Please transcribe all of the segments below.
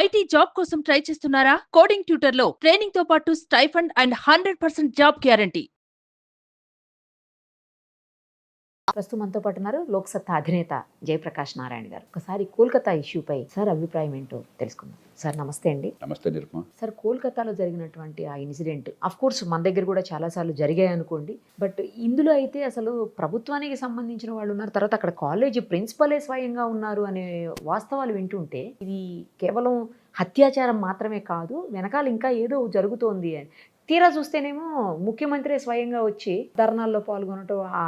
IT job కోసం try చేస్తున్నారా? Coding ట్యూటర్లో training తో పాటు స్టైఫండ్ అండ్ 100% జాబ్ గ్యారంటీ. ప్రస్తుతం మనతో పాటు ఉన్నారు లోక్సత్తా అధినేత జయప్రకాష్ నారాయణ గారు. ఒకసారి కోల్కతా ఇష్యూపై సార్ అభిప్రాయం ఏంటో తెలుసుకుందాం. సార్ నమస్తే అండి. నమస్తే నిరుపమ. సార్ కోల్కతాలో జరిగినటువంటి ఆ ఇన్సిడెంట్ ఆఫ్ కోర్స్ మన దగ్గర కూడా చాలాసార్లు జరిగాయి అనుకోండి. బట్ ఇందులో అయితే అసలు ప్రభుత్వానికి సంబంధించిన వాళ్ళు ఉన్నారు, తర్వాత అక్కడ కాలేజీ ప్రిన్సిపలే స్వయంగా ఉన్నారు అనే వాస్తవాలు వింటుంటే ఇది కేవలం హత్యాచారం మాత్రమే కాదు, వెనకాల ఇంకా ఏదో జరుగుతోంది అని. తీరా చూస్తేనేమో ముఖ్యమంత్రి స్వయంగా వచ్చి ధర్నాల్లో పాల్గొనటం, ఆ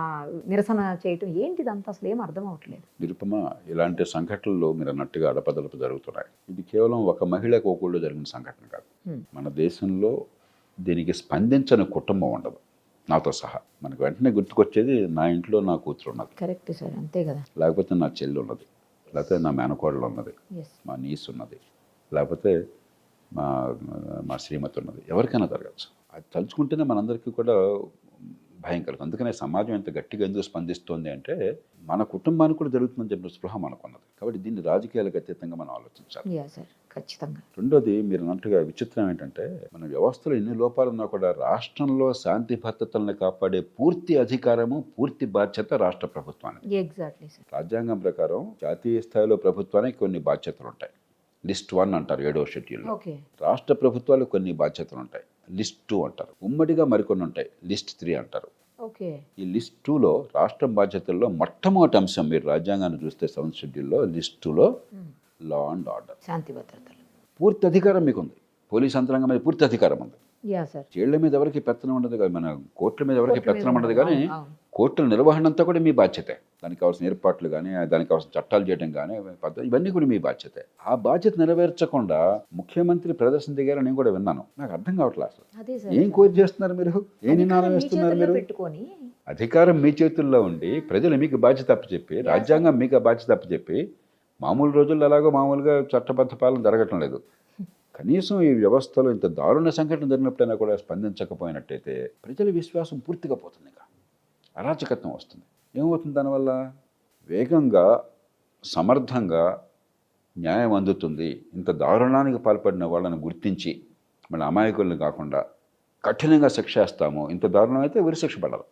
నిరసన చేయటం, ఏంటిదంతా అసలు ఏం అర్థం అవట్లేదు. నిరుపమ, ఇలాంటి సంఘటనలు మీరు అన్నట్టుగా అడపదలపు జరుగుతున్నాయి. ఇది కేవలం ఒక మహిళకు ఒకళ్ళు జరిగిన సంఘటన కాదు. మన దేశంలో దీనికి స్పందించని కుటుంబం ఉండదు, నాతో సహా. మనకు వెంటనే గుర్తుకొచ్చేది నా ఇంట్లో నా కూతురు ఉన్నది, కరెక్ట్ సార్, అంతే కదా. లేకపోతే నా చెల్లి ఉన్నది, లేకపోతే నా మేనకోడలు ఉన్నది, మా నీస్ ఉన్నది, లేకపోతే మా శ్రీమతి ఉన్నది. ఎవరికైనా జరగచ్చు. అది తలుచుకుంటేనే మనందరికీ కూడా భయం కలుగుతుంది. అందుకనే సమాజం ఎంత గట్టిగా ఎందుకు స్పందిస్తోంది అంటే మన కుటుంబానికి కూడా జరుగుతుందని చెప్పిన స్పృహ మనకున్నది. కాబట్టి దీన్ని రాజకీయాలకు అతీతంగా మనం ఆలోచించాలి. ఖచ్చితంగా. రెండోది, మీరు అన్నట్టుగా విచిత్రం ఏంటంటే మన వ్యవస్థలో ఎన్ని లోపాలున్నా కూడా రాష్ట్రంలో శాంతి భద్రతలను కాపాడే పూర్తి అధికారము, పూర్తి బాధ్యత రాష్ట్ర ప్రభుత్వానికి. Exactly sir. రాజ్యాంగం ప్రకారం జాతీయ స్థాయిలో ప్రభుత్వానికి కొన్ని బాధ్యతలు ఉంటాయి. లిస్ట్ 1 అంటారు 7వ షెడ్యూల్లో. రాష్ట్ర ప్రభుత్వాలు కొన్ని బాధ్యతలు ఉంటాయి, లిస్ట్ 2 అంటారు. ఉమ్మడిగా మరికొన్ని ఉంటాయి, లిస్ట్ 3 అంటారు. ఈ లిస్ట్ 2లో రాష్ట్రం బాధ్యతల్లో మొట్టమొదటి అంశం, మీరు రాజ్యాంగాన్ని చూస్తే 7వ షెడ్యూల్లో లిస్ట్ 2లో లా అండ్ ఆర్డర్, శాంతి భద్రతలు. పూర్తి అధికారం మీకు ఉంది. పోలీస్ యంత్రాంగం మీద పూర్తి అధికారం ఉంది. జైళ్ల మీద ఎవరికి పెత్తనం ఉండదు కానీ, మన కోర్టుల మీద ఎవరికి పెత్తనం ఉండదు కానీ కోర్టుల నిర్వహణ అంతా కూడా మీ బాధ్యతే. దానికి కావాల్సిన ఏర్పాట్లు కానీ, దానికి కావాల్సిన చట్టాలు చేయడం కానీ, ఇవన్నీ కూడా మీ బాధ్యతే. ఆ బాధ్యత నెరవేర్చకుండా ముఖ్యమంత్రి ప్రదర్శన దిగారని నేను కూడా విన్నాను. నాకు అర్థం కావట్లేదు అసలు ఏం కోరి చేస్తున్నారు మీరు, ఏ నినాదం వేస్తున్నారు మీరు. అధికారం మీ చేతుల్లో ఉండి ప్రజలు మీకు బాధ్యత అప్పచెప్పి, రాజ్యాంగం మీకు ఆ బాధ్యత అప్పచెప్పి, మామూలు రోజుల్లో అలాగో మామూలుగా చట్టబద్ధ పాలన జరగటం లేదు. కనీసం ఈ వ్యవస్థలో ఇంత దారుణ సంఘటన జరిగినప్పుడైనా కూడా స్పందించకపోయినట్టయితే ప్రజల విశ్వాసం పూర్తిగా పోతుంది. ఇంకా అరాచకత్వం వస్తుంది. ఏమవుతుంది దానివల్ల? వేగంగా, సమర్థంగా న్యాయం అందుతుంది. ఇంత దారుణానికి పాల్పడిన వాళ్ళని గుర్తించి మన అమాయకులను కాకుండా కఠినంగా శిక్షేస్తాము. ఇంత దారుణం అయితే ఉరిశిక్ష పడాలి.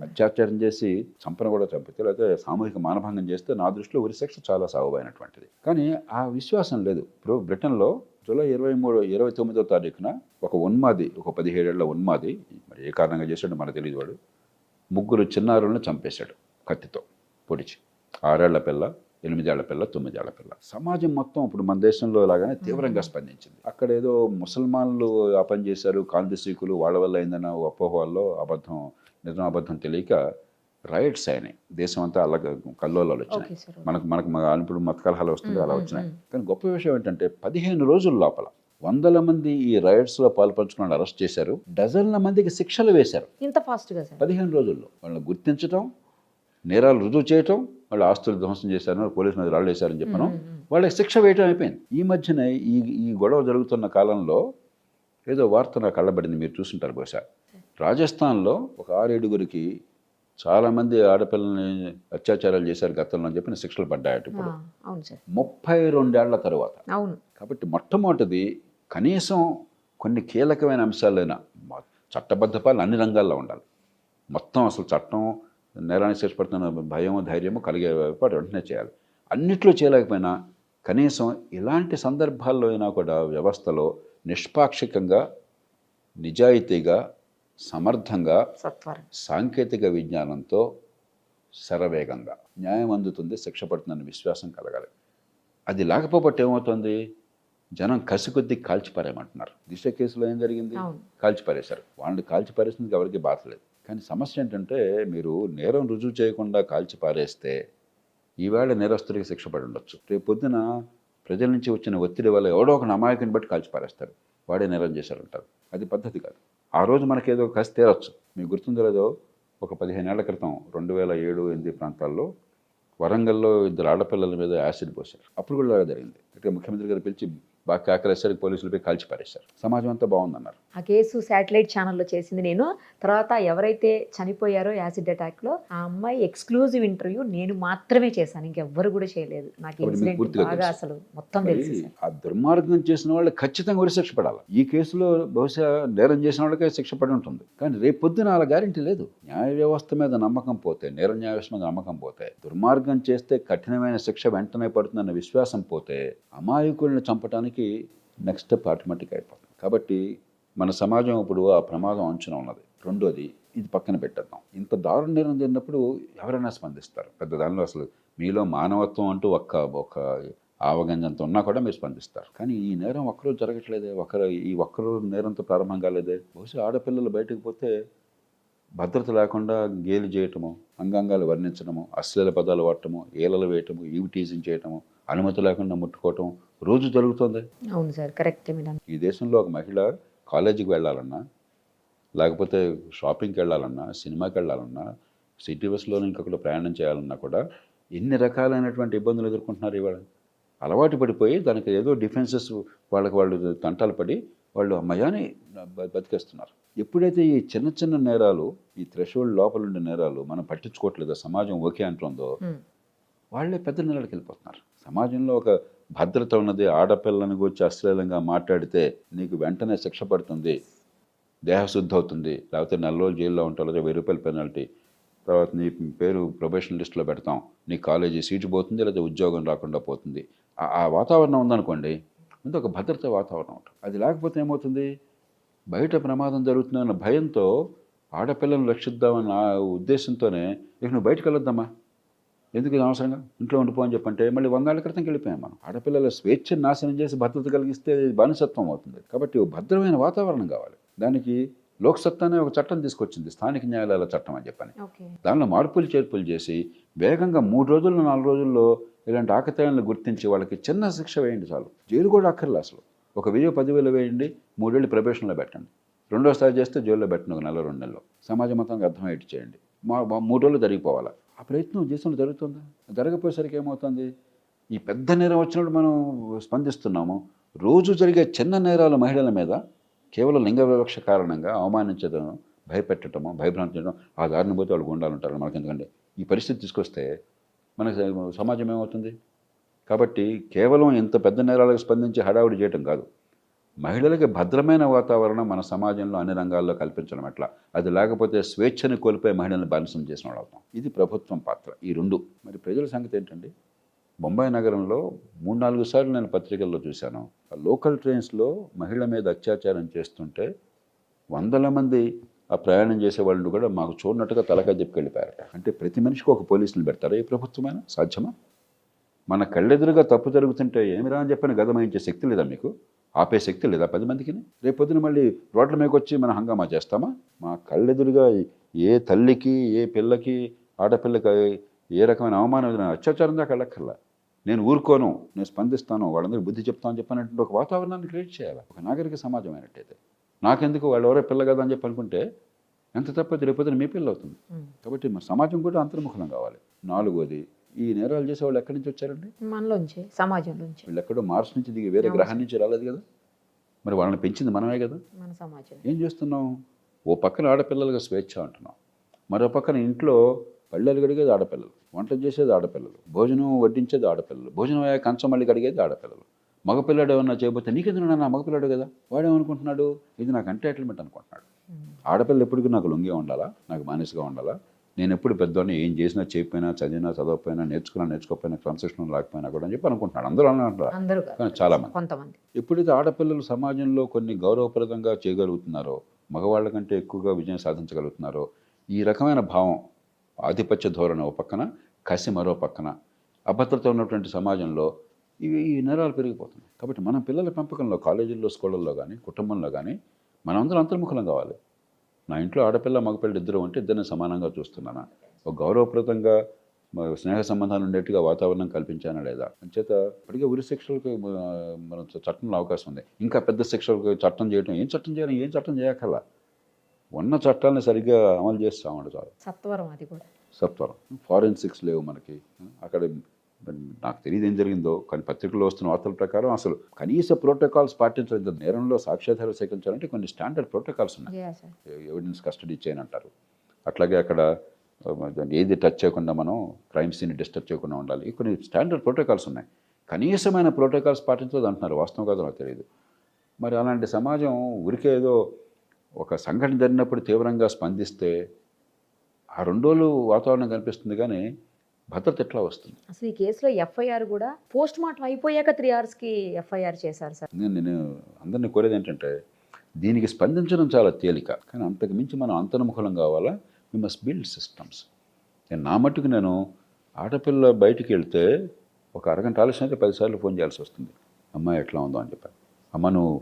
అత్యాచారం చేసి చంపన కూడా చంపితే, లేకపోతే సామూహిక మానభంగం చేస్తే నా దృష్టిలో ఉరిశిక్ష చాలా సాగుబైనటువంటిది. కానీ ఆ విశ్వాసం లేదు. ఇప్పుడు బ్రిటన్లో జూలై 29వ తారీఖున ఒక ఉన్మాది, ఒక 17 ఏళ్ల ఉన్మాది, మరి ఏ కారణంగా చేశాడో మనకు తెలియదు, వాడు 3 చిన్నారులను చంపేశాడు కత్తితో పొడిచి. 6 ఏళ్ల పిల్ల, 8 ఏళ్ల పిల్ల, 9 ఏళ్ల పిల్ల. సమాజం మొత్తం ఇప్పుడు మన దేశంలో లాగానే తీవ్రంగా స్పందించింది. అక్కడ ఏదో ముసల్మాన్లు ఆ పని చేశారు, కాంతిసీకులు, వాళ్ళ వల్ల అయిందన్న అపోహల్లో అబద్ధం తెలియక రైట్స్ అయినాయి. దేశం అంతా అలా కల్లోలాలు వచ్చినాయి. మనకు ఇప్పుడు మత కలహాలు వస్తుంది, అలా వచ్చినాయి. కానీ గొప్ప విషయం ఏంటంటే 15 రోజుల లోపల 100 మంది ఈ రైట్స్లో పాల్పంచుకుని అరెస్ట్ చేశారు. డజన్ల మందికి శిక్షలు వేశారు. ఇంత ఫాస్ట్గా 15 రోజుల్లో వాళ్ళని గుర్తించడం, నేరాలు రుజువు చేయటం, వాళ్ళు ఆస్తులు ధ్వంసం చేశారు, పోలీసు మీద రాళ్ళు వేశారని చెప్పను, వాళ్ళకి శిక్ష వేయటం అయిపోయింది. ఈ మధ్యనే ఈ గొడవ జరుగుతున్న కాలంలో ఏదో వార్త నాకు కళ్ళబడింది, మీరు చూసుంటారు బహుశా. రాజస్థాన్లో ఒక 6-7గురికి చాలామంది ఆడపిల్లల్ని అత్యాచారాలు చేశారు గతంలో అని చెప్పిన శిక్షలు పడ్డాయట ఇప్పుడు 32 ఏళ్ల తరువాత. కాబట్టి మొట్టమొదటిది కనీసం కొన్ని కీలకమైన అంశాలైన చట్టబద్ధ పాలన అన్ని రంగాల్లో ఉండాలి. మొత్తం అసలు చట్టం నేరానికి శిక్షపడుతున్న భయము, ధైర్యము కలిగే పాటు వెంటనే చేయాలి. అన్నిట్లో చేయలేకపోయినా కనీసం ఇలాంటి సందర్భాల్లో అయినా కూడా వ్యవస్థలో నిష్పాక్షికంగా, నిజాయితీగా, సమర్థంగా, సాంకేతిక విజ్ఞానంతో శరవేగంగా న్యాయం అందుతుంది, శిక్ష పడుతుందన్న విశ్వాసం కలగాలి. అది లేకపోతే ఏమవుతుంది? జనం కసికొద్దీ కాల్చిపారేయమంటున్నారు. దిశ కేసులో ఏం జరిగింది? కాల్చిపారేశారు. వాళ్ళు కాల్చిపారేసినందుకు ఎవరికి బాధలేదు. కానీ సమస్య ఏంటంటే, మీరు నేరం రుజువు చేయకుండా కాల్చిపారేస్తే ఈవేళ నేరస్తుడికి శిక్ష పడి ఉండొచ్చు. రేపు పొద్దున ప్రజల నుంచి వచ్చిన ఒత్తిడి వల్ల ఎవడో ఒక అమాయకుని బట్టి కాల్చిపారేస్తారు, వాడే నేరం చేశారంటారు. అది పద్ధతి కాదు. ఆ రోజు మనకేదో కసి తీరచ్చు. మీకు గుర్తుందో లేదో, ఒక 15 ఏళ్ల క్రితం 2007-8 ప్రాంతాల్లో వరంగల్లో 2 ఆడపిల్లల మీద యాసిడ్ పోశారు. అప్పుడు కూడా జరిగింది. అంటే ముఖ్యమంత్రి గారు పిలిచి బాగా కేకలేసరికి పోలీసులు పోయి కాల్చి పారేశారు. సమాజం అంతా బాగుందన్నారు. ఆ కేసు శాటిలైట్ ఛానల్లో చేసింది నేను. తర్వాత ఎవరైతే చనిపోయారో యాసిడ్ అటాక్లో ఆ అమ్మాయి ఎక్స్క్లూజివ్ ఇంటర్వ్యూ నేను మాత్రమే చేశాను, ఇంకెవ్వరు కూడా చేయలేదు. నాకు కాబట్టి మీకు ఇన్సిడెంట్ పూర్తిగా బాగా తెలుసు. అసలు మొత్తం మరి తెలుసు సార్. ఆ దుర్మార్గం చేసిన వాళ్ళు ఖచ్చితంగా ఉరిశిక్ష పడాలి. ఈ కేసులో బహుశా నేరం చేసిన వాళ్ళకే శిక్ష పడి ఉంటుంది, కానీ రేపు పొద్దున అలా గ్యారెంటీ లేదు. న్యాయ వ్యవస్థ మీద నమ్మకం పోతే, నేర న్యాయ వ్యవస్థ మీద నమ్మకం పోతే, దుర్మార్గం చేస్తే కఠినమైన శిక్ష వెంటనే పడుతుందన్న విశ్వాసం పోతే, అమాయకుల్ని చంపడానికి నెక్స్ట్ స్టెప్ ఆటోమేటిక్ అయిపోతుంది. కాబట్టి మన సమాజం ఇప్పుడు ఆ ప్రమాదం అంచున ఉన్నది. రెండోది, ఇది పక్కన పెట్టేద్దాం. ఇంత దారుణ నేరం జరిగినప్పుడు ఎవరైనా స్పందిస్తారు. పెద్ద దానిలో అసలు మీలో మానవత్వం అంటూ ఒక ఆవగంజంత ఉన్నా కూడా మీరు స్పందిస్తారు. కానీ ఈ నేరం ఒక్కరోజు జరగట్లేదే, ఈ ఒక్కరోజు నేరంతో ప్రారంభం కాలేదే. బహుశా ఆడపిల్లలు బయటకు పోతే భద్రత లేకుండా గేలి చేయటము, అంగాంగాలు వర్ణించడము, అశ్లీల పదాలు వాడటము, ఏలలు వేయటము, ఈవి టీజింగ్ చేయటము, అనుమతి లేకుండా ముట్టుకోవటం రోజు జరుగుతుంది. అవును సార్, కరెక్ట్. ఈ దేశంలో ఒక మహిళ కాలేజీకి వెళ్ళాలన్నా, లేకపోతే షాపింగ్కి వెళ్ళాలన్నా, సినిమాకి వెళ్ళాలన్నా, సిటీ బస్సులో ఇంకొకటి ప్రయాణం చేయాలన్నా కూడా ఎన్ని రకాలైనటువంటి ఇబ్బందులు ఎదుర్కొంటున్నారు ఇవాళ. అలవాటు పడిపోయి దానికి ఏదో డిఫెన్సెస్ వాళ్ళు తంటాలు పడి వాళ్ళు అమ్మయాని బతికేస్తున్నారు. ఎప్పుడైతే ఈ చిన్న చిన్న నేరాలు, ఈ థ్రెషోల్డ్ లోపల ఉండే నేరాలు మనం పట్టించుకోవట్లేదో, సమాజం ఓకే అంటుందో, వాళ్ళే పెద్ద నేరాలకు వెళ్ళిపోతున్నారు. సమాజంలో ఒక భద్రత ఉన్నది. ఆడపిల్లని గురించి అశ్లీలంగా మాట్లాడితే నీకు వెంటనే శిక్ష పడుతుంది, దేహశుద్ధి అవుతుంది, లేకపోతే 4 రోజులు జైల్లో ఉంటావు, లేదా 1000 రూపాయల పెనాల్టీ, తర్వాత నీ పేరు ప్రొబేషన్ లిస్టులో పెడతాం, నీ కాలేజీ సీటు పోతుంది, లేదా ఉద్యోగం రాకుండా పోతుంది. ఆ వాతావరణం ఉందనుకోండి, ముందు ఒక భద్రత వాతావరణం ఉంటుంది. అది లేకపోతే ఏమవుతుంది, బయట ప్రమాదం జరుగుతుందన్న భయంతో ఆడపిల్లలను రక్షిద్దామన్న ఉద్దేశంతోనే ఇక నువ్వు బయటకు వెళ్ళొద్దామా, ఎందుకు ఇది అవసరంగా ఇంట్లో ఉండిపో అని చెప్పంటే మళ్ళీ 100 ఏళ్ల క్రితంకి వెళ్ళిపోయాం మనం. ఆడపిల్లల స్వేచ్ఛను నాశనం చేసి భద్రత కలిగిస్తే బానిసత్వం అవుతుంది. కాబట్టి భద్రమైన వాతావరణం కావాలి. దానికి లోక్సత్తానే ఒక చట్టం తీసుకొచ్చింది, స్థానిక న్యాయాలయాల చట్టం అని చెప్పని. దానిలో మార్పులు చేర్పులు చేసి వేగంగా 3 రోజుల్లో 4 రోజుల్లో ఇలాంటి ఆకతాయాలను గుర్తించి వాళ్ళకి చిన్న శిక్ష వేయండి చాలు. జైలు కూడా అక్కర్లే అసలు. ఒక 1000-10,000 వేయండి, 3 ఏళ్ళు ప్రొబేషన్లో పెట్టండి, రెండోసారి చేస్తే జైల్లో పెట్టండి, 1 నెల 2 నెలల్లో. సమాజం మొత్తానికి అర్థమయ్యేట్టు చేయండి. 3 రోజులు జరిగిపోవాలి. ఆ ప్రయత్నం దేశంలో జరుగుతుందా? జరగపోయేసరికి ఏమవుతుంది, ఈ పెద్ద నేరం వచ్చినప్పుడు మనం స్పందిస్తున్నాము. రోజు జరిగే చిన్న నేరాలు మహిళల మీద కేవలం లింగ వివక్ష కారణంగా అవమానించడం, భయపెట్టడము, భయభ్రాంతించడం, ఆ దారిని పోతే వాళ్ళు గుండాలంటారు మనకి. ఎందుకంటే ఈ పరిస్థితి తీసుకొస్తే మన సమాజం ఏమవుతుంది. కాబట్టి కేవలం ఇంత పెద్ద నేరాలకు స్పందించి హడావుడి చేయటం కాదు, మహిళలకి భద్రమైన వాతావరణం మన సమాజంలో అన్ని రంగాల్లో కల్పించడం ఎట్లా. అది లేకపోతే స్వేచ్ఛను కోల్పోయి మహిళలను బానిసం చేసిన వాళ్ళు అవుతాం. ఇది ప్రభుత్వం పాత్ర. ఈ రెండు. మరి ప్రజల సంగతి ఏంటండి, బొంబాయి నగరంలో 3-4 సార్లు నేను పత్రికల్లో చూశాను, లోకల్ ట్రైన్స్లో మహిళ మీద అత్యాచారం చేస్తుంటే 100 మంది ఆ ప్రయాణం చేసే వాళ్ళు కూడా మాకు చూడనట్టుగా తలకాయ చెప్పికెళ్ళిపోయారట. అంటే ప్రతి మనిషికి ఒక పోలీసులు పెడతారా ఈ ప్రభుత్వమైనా? సాధ్యమా? మన కళ్ళెదురుగా తప్పు జరుగుతుంటే ఏమిరా అని చెప్పిన గదమాయించే శక్తి లేదా మీకు? ఆపే శక్తి లేదా 10 మందికి? రేపొద్దున మళ్ళీ రోడ్ల మీదకి వచ్చి మనం హంగామా చేస్తామా? మా కళ్ళెదురుగా ఏ తల్లికి, ఏ పిల్లకి, ఆడపిల్లకి ఏ రకమైన అవమానం, అత్యాచారం దాకా వెళ్ళక్కర్లా, నేను ఊరుకోను, నేను స్పందిస్తాను, వాళ్ళందరికీ బుద్ధి చెప్తామని చెప్పినట్టు ఒక వాతావరణాన్ని క్రియేట్ చేయాలి. ఒక నాగరిక సమాజం అయినట్టయితే నాకెందుకు, వాళ్ళు ఎవరో పిల్ల కదా అని చెప్పి అనుకుంటే ఎంత తప్పైతే రేపొద్దున మీ పిల్ల అవుతుంది. కాబట్టి మన సమాజం కూడా అంతర్ముఖం కావాలి. 4వది, ఈ నేరాలు చేసే వాళ్ళు ఎక్కడి నుంచి వచ్చారండి? మనలోంచి, సమాజంలోంచి. వీళ్ళు ఎక్కడో మార్స్ నుంచి దిగి వేరే గ్రహం నుంచి రాలేదు కదా. మరి వాళ్ళని పెంచింది మనమే కదా. మన సమాజం. ఏం చేస్తున్నాం, ఓ పక్కన ఆడపిల్లలుగా స్వేచ్ఛ అంటున్నాం, మరో పక్కన ఇంట్లో పళ్ళెలు కడిగేది ఆడపిల్లలు, వంట చేసేది ఆడపిల్లలు, భోజనం వడ్డించేది ఆడపిల్లలు, భోజనం అయ్యే కంచం మళ్ళీ కడిగేది ఆడపిల్లలు. మగపిల్లాడు ఏమన్నా చేయబోతే నీకెందుకు నా మగపిల్లాడు కదా, వాడేమనుకుంటున్నాడు, ఇది నాకు ఎంటైటిల్మెంట్ అనుకుంటున్నాడు. ఆడపిల్ల ఎప్పటికీ నాకు లొంగే ఉండాలా, నాకు మానసిగా ఉండాలా, నేను ఎప్పుడు పెద్దవాడిని, ఏం చేసినా చేయకపోయినా, చదివినా చదవకపోయినా, నేర్చుకోకపోయినా, క్రమశిక్షణ లేకపోయినా కూడా అని చెప్పి అనుకుంటున్నాడు. అందరూ అంటారు, కానీ చాలామంది. కొంతమంది ఎప్పుడైతే ఆడపిల్లలు సమాజంలో కొన్ని గౌరవప్రదంగా చేయగలుగుతున్నారో, మగవాళ్ళ కంటే ఎక్కువగా విజయం సాధించగలుగుతున్నారో, ఈ రకమైన భావం, ఆధిపత్య ధోరణి ఓ పక్కన, కసి మరో పక్కన, అభద్రత ఉన్నటువంటి సమాజంలో ఈ నేరాలు పెరిగిపోతున్నాయి. కాబట్టి మన పిల్లల పెంపకంలో, కాలేజీల్లో, స్కూళ్ళల్లో కానీ, కుటుంబంలో కానీ మనందరం అంతర్ముఖం కావాలి. నా ఇంట్లో ఆడపిల్ల మగపిల్ల ఇద్దరు ఉంటే ఇద్దరిని సమానంగా చూస్తున్నానా, ఒక గౌరవప్రదంగా స్నేహ సంబంధాలు ఉండేట్టుగా వాతావరణం కల్పించానా లేదా. అంచేత ఇప్పటికే ఉరి శిక్షలకు మన చట్టంలో అవకాశం ఉంది. ఇంకా పెద్ద శిక్షలకు చట్టం చేయడం, ఏం చట్టం చేయాలి, ఏం చట్టం చేయక్కర్లా, ఉన్న చట్టాలను సరిగ్గా అమలు చేస్తామండి చాలు. సత్వరం. అది కూడా సత్వరం. ఫారెన్సిక్స్ లేవు మనకి, అక్కడ మరి నాకు తెలియదు ఏం జరిగిందో, కానీ పత్రికల్లో వస్తున్న వార్తల ప్రకారం అసలు కనీస ప్రోటోకాల్స్ పాటించలేదు. నేరంలో సాక్ష్యాధారాలు సేకరించాలంటే కొన్ని స్టాండర్డ్ ప్రోటోకాల్స్ ఉన్నాయి. ఎవిడెన్స్ కస్టడీ చేయనంటారు. అట్లాగే అక్కడ ఏది టచ్ చేయకుండా మనం క్రైమ్ సీన్ డిస్టర్బ్ చేయకుండా ఉండాలి. కొన్ని స్టాండర్డ్ ప్రోటోకాల్స్ ఉన్నాయి. కనీసమైన ప్రోటోకాల్స్ పాటించలేదు అంటున్నారు. వాస్తవం కాదో నాకు తెలియదు. మరి అలాంటి సమాజం ఊరికే ఏదో ఒక సంఘటన జరిగినప్పుడు తీవ్రంగా స్పందిస్తే ఆ 2 రోజులు వాతావరణం కనిపిస్తుంది, కానీ భద్రత ఎట్లా వస్తుంది? అసలు ఈ కేసులో ఎఫ్ఐఆర్ కూడా పోస్ట్ మార్టం అయిపోయాక 3 hours ఎఫ్ఐఆర్ చేశారు సార్. నేను అందరినీ కోరేది ఏంటంటే దీనికి స్పందించడం చాలా తేలిక, కానీ అంతకు మించి మనం అంతర్ముఖలం కావాలా. We must build systems. నా మట్టుకు నేను ఆడపిల్ల బయటికి వెళ్తే ఒక అరగంట ఆలస్యం అయితే 10 సార్లు ఫోన్ చేయాల్సి వస్తుంది. అమ్మాయి ఎట్లా ఉందో అని చెప్పాను. అమ్మ నువ్వు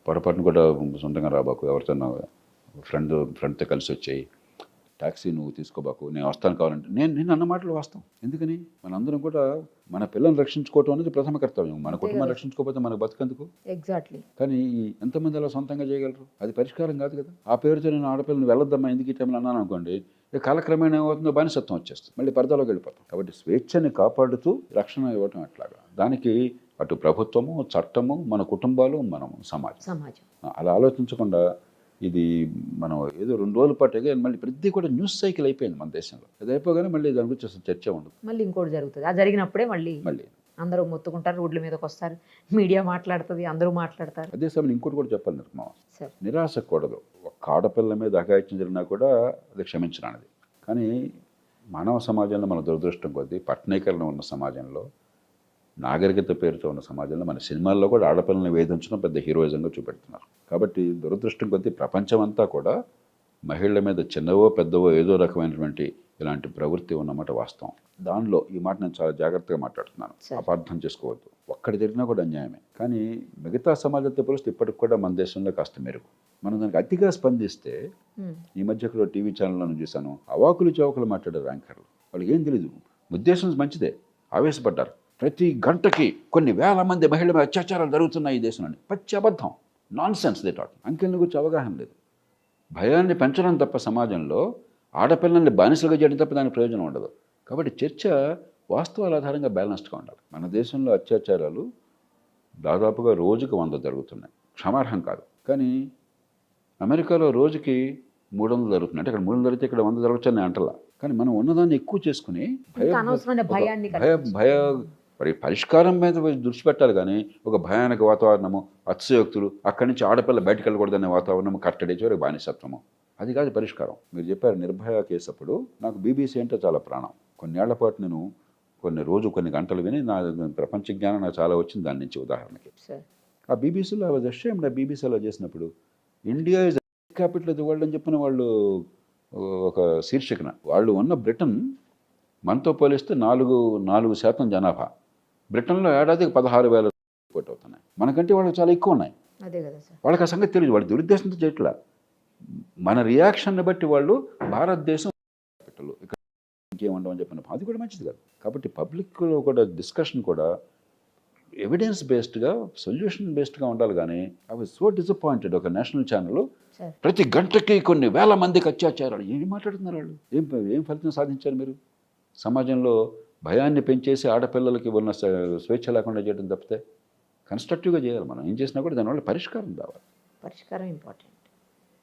పొరపాటును కూడా సొంతంగా రాబాకు, ఎవరితో ఫ్రెండ్తో కలిసి వచ్చేయి, ట్యాక్సీ నువ్వు తీసుకోబాకు, నేను వస్తాను కావాలంటే. నేను అన్న మాటలు వాస్తవం. ఎందుకని మనందరం కూడా మన పిల్లల్ని రక్షించుకోవటం అనేది ప్రథమ కర్తవ్యం. మన కుటుంబాన్ని రక్షించుకోకపోతే మనకు బతుకందుకు? ఎగ్జాక్ట్లీ. కానీ ఎంతమంది అలా సొంతంగా చేయగలరు? అది పరిష్కారం కాదు కదా. ఆ పేరుతో నేను ఆడపిల్లని వెళ్ళొద్దమ్మా ఎందుకు ఈ టైంలో అన్నాను అనుకోండి, కాలక్రమేణా ఏమవుతుందో బానిసత్వం వచ్చేస్తుంది, మళ్ళీ పరదాలోకి వెళ్ళిపోతాం. కాబట్టి స్వేచ్ఛని కాపాడుతూ రక్షణ ఇవ్వటం ఎట్లాగా, దానికి అటు ప్రభుత్వము, చట్టము, మన కుటుంబాలు, మనము, సమాజం అలా ఆలోచించకుండా ఇది మనం ఏదో 2 రోజుల పాటుగా మళ్ళీ ప్రతి కూడా న్యూస్ సైకిల్ అయిపోయింది మన దేశంలో. అది అయిపోగానే మళ్ళీ దాని గురించి అసలు చర్చ ఉండదు. మళ్ళీ ఇంకోటి జరుగుతుంది. అది జరిగినప్పుడే మళ్ళీ అందరూ మొత్తుకుంటారు, రోడ్ల మీదకి వస్తారు, మీడియా మాట్లాడుతుంది, అందరూ మాట్లాడతారు. అదే సమయం ఇంకోటి కూడా చెప్పాలి నిర్మా, నిరాశకూడదు. ఒక ఆడపిల్ల మీద అఘాయిత్యం జరిగినా కూడా అది క్షమించరానిది. కానీ మానవ సమాజంలో మన దురదృష్టం కొద్దీ పట్టణీకరణ ఉన్న సమాజంలో, నాగరికత పేరుతో ఉన్న సమాజంలో మన సినిమాల్లో కూడా ఆడపిల్లని వేధించడం పెద్ద హీరోయిజంగా చూపెడుతున్నారు. కాబట్టి దురదృష్టం కొద్దీ ప్రపంచం అంతా కూడా మహిళల మీద చిన్నవో పెద్దవో ఏదో రకమైనటువంటి ఇలాంటి ప్రవృత్తి ఉన్నమాట వాస్తవం. దానిలో ఈ మాట నేను చాలా జాగ్రత్తగా మాట్లాడుతున్నాను, అపార్థం చేసుకోవద్దు. ఒక్కడి జరిగినా కూడా అన్యాయమే. కానీ మిగతా సమాజంతో పోలిస్తే ఇప్పటికి కూడా మన దేశంలో కాస్త మెరుగు. మనం దానికి అతిగా స్పందిస్తే, ఈ మధ్య టీవీ ఛానల్లో చూశాను, అవాకులు చౌకులు మాట్లాడారు యాంకర్లు. వాళ్ళకి ఏం తెలీదు, ఉద్దేశం మంచిదే, ఆవేశపడ్డారు. ప్రతి గంటకి కొన్ని వేల మంది మహిళల మీద అత్యాచారాలు జరుగుతున్నాయి ఈ దేశంలో. పచ్చి అబద్ధం, నాన్ సెన్స్. They talk. అంకెల్ని గురించి అవగాహన లేదు. భయాన్ని పెంచడం తప్ప సమాజంలో ఆడపిల్లల్ని బానిసలుగా చేయడం తప్ప దానికి ప్రయోజనం ఉండదు. కాబట్టి చర్చ వాస్తవాల ఆధారంగా బ్యాలెన్స్డ్గా ఉండాలి. మన దేశంలో అత్యాచారాలు దాదాపుగా రోజుకి 100 జరుగుతున్నాయి, క్షమార్హం కాదు. కానీ అమెరికాలో రోజుకి 300 జరుగుతున్నాయి. అంటే ఇక్కడ 300 జరిగితే ఇక్కడ 100 జరగచ్చని నేను అంటలా. కానీ మనం ఉన్నదాన్ని ఎక్కువ చేసుకుని మరి పరిష్కారం మీద దృష్టి పెట్టాలి. కానీ ఒక భయానక వాతావరణము, అతిశయోక్తులు, అక్కడి నుంచి ఆడపిల్ల బయటకు వెళ్ళకూడదనే వాతావరణము, కట్టడి చివరికి బానిసత్వము, అది కాదు పరిష్కారం. మీరు చెప్పారు నిర్భయ కేసు అప్పుడు నాకు బీబీసీ అంటే చాలా ప్రాణం. కొన్నేళ్ల పాటు నేను కొన్ని గంటలు విని నా ప్రపంచ జ్ఞానం నాకు చాలా వచ్చింది దాని నుంచి. ఉదాహరణకి ఆ బీబీసీలో బీబీసీ అలా చేసినప్పుడు India is capital of the world అని చెప్పిన వాళ్ళు ఒక శీర్షికన, వాళ్ళు ఉన్న బ్రిటన్ మనతో పోలిస్తే 4% జనాభా. బ్రిటన్లో ఏడాదికి 16,000 రిపోర్ట్ అవుతున్నాయి. మనకంటే వాళ్ళకి చాలా ఎక్కువ ఉన్నాయి. వాళ్ళకి ఆ సంగతి తెలియదు, వాళ్ళు దురుద్దేశంతో చేయట్లా. మన రియాక్షన్ని బట్టి వాళ్ళు భారతదేశం క్యాపిటల్, ఇక్కడ ఇంకేముండమని చెప్పిన అది కూడా మంచిది కాదు. కాబట్టి పబ్లిక్లో కూడా డిస్కషన్ కూడా ఎవిడెన్స్ బేస్డ్గా, సొల్యూషన్ బేస్డ్గా ఉండాలి. కానీ ఐ వాజ్ సో డిసప్పాయింటెడ్. ఒక నేషనల్ ఛానల్ ప్రతి గంటకి కొన్ని వేల మందికి అత్యాచారాలు, ఏమి మాట్లాడుతున్నారు వాళ్ళు? ఏం ఫలితం సాధించారు మీరు? సమాజంలో భయాన్ని పెంచేసి ఆడపిల్లలకి ఉన్న స్వేచ్ఛ లేకుండా చేయడం తప్పితే కన్స్ట్రక్టివ్గా చేయాలి. మనం ఏం చేసినా కూడా దానివల్ల పరిష్కారం రావాలి. పరిష్కారం important.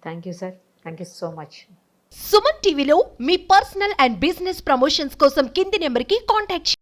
Thank you sir, thank you so much. Suman టీవీలో మీ పర్సనల్ అండ్ బిజినెస్ ప్రమోషన్స్ కోసం కింది నెంబర్కి కాంటాక్ట్